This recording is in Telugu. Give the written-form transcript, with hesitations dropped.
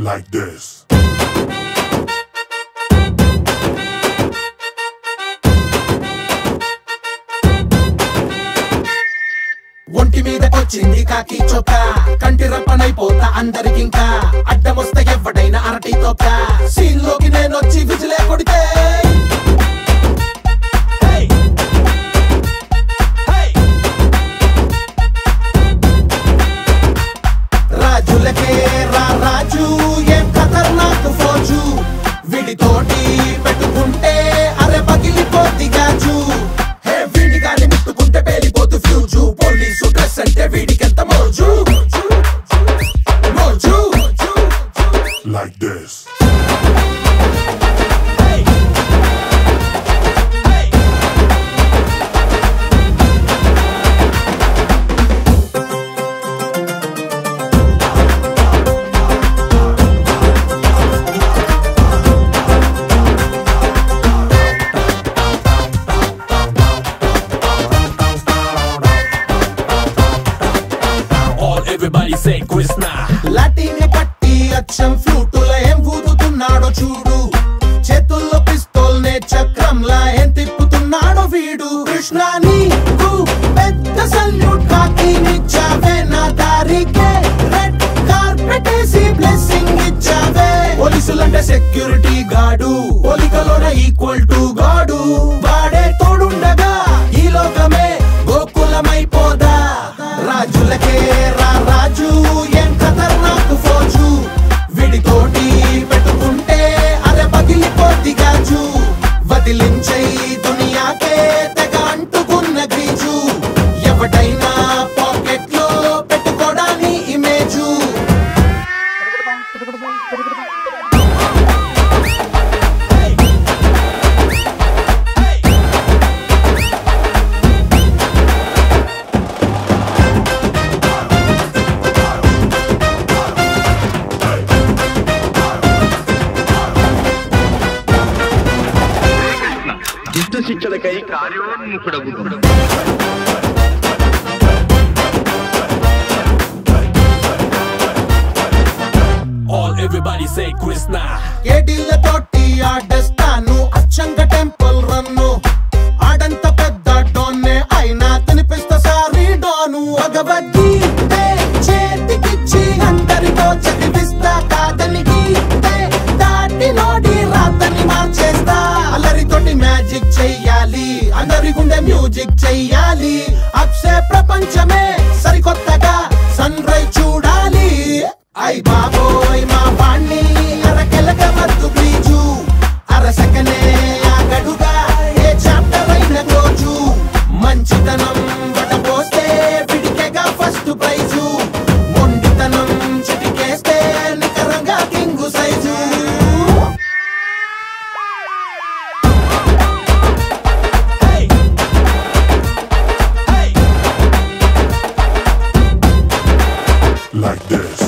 like this. ఒంటి మీదకొచ్చింది కాకి చొక్క కంటి రప్పనైపోతా అందరికింకా అడ్డమొస్తే ఎవడైనా అరటి తొక్క సీన్ లోకి నేనొచ్చి విజిలే కొడితే రాజులకే రా రాజు ఏం ఖతర్నాక్ ఫోజు విడితోటి పెట్టుకుంటే అరే పగిలిపోద్ది గాజు హే వీడి గాని ముట్టుకుంటే పేలిపోతు ఫ్యూజు పోలీసు డ్రెస్ అంటే వీడికెంత మోజు మోజు like this. Everybody say Krishna. లాటిని పట్టి అచ్చం ఫ్లూటుల ఏం ఊదుతున్నాడో చూడు చేతుల్లో పిస్తోల్ నే చక్రంలా ఏం తిప్పుతున్నాడో వీడు కృష్ణ నీకు పెద్ద సల్యూట్ కాకినిచ్చావే నా దారికే రెడ్ కార్పెట్ వేసి బ్లెస్సింగ్ ఇచ్చావే పోలీసులంటే సెక్యూరిటీ గార్డు పోలికలోన ఈక్వల్ టు గాడు వాడే తోడుండగా ఈ లోకమే గోకులమైపోదా రాజులకే రా రాజు ఏం ఖతర్నాక్ ఫోజు విడితోటి పెట్టుకుంటే అరే పగిలిపోద్ది గాజు వదిలించై దునియాకే తెగ అంటుకున్న గ్రీజు ఎవడైనా పాకెట్ లో పెట్టుకోడాని ఇమేజు దుష్ట శిక్షలకై కార్యోన్ముఖుడగును. All everybody say Krishna. ఏడీళ్ళతోటి ఆడేస్తాను అచ్చంగా టెంపుల్ రన్ను ఆడంత పెద్ద డోన్నే అయినా తినిపిస్తా సారీ డోను భగవద్గీతే చేతికిచ్చి అందరితో చదివిస్తా కాదని గీతే దాటి నోడి రాతని మార్చేస్తా అల్లరితోటి మ్యాజిక్ చెయ్యాలి అందరి గుండె మ్యూజిక్ చెయ్యాలి అప్సే ప్రపంచమే సరికొత్తగా సన్ రైజ్ చూడాలి ఐ బాబోయ్ మా వాణ్ణి అరకెలక మద్దు ప్లీజు అరసకనే ఆగడుగా ఏ చాప్టర్ అయిన రోజు మంచితనం వడపోస్తే విడికెగా ఫస్ట్ ప్రైజు మొండితనం చిటికేస్తే నికరంగా కింగు సైజు Like this.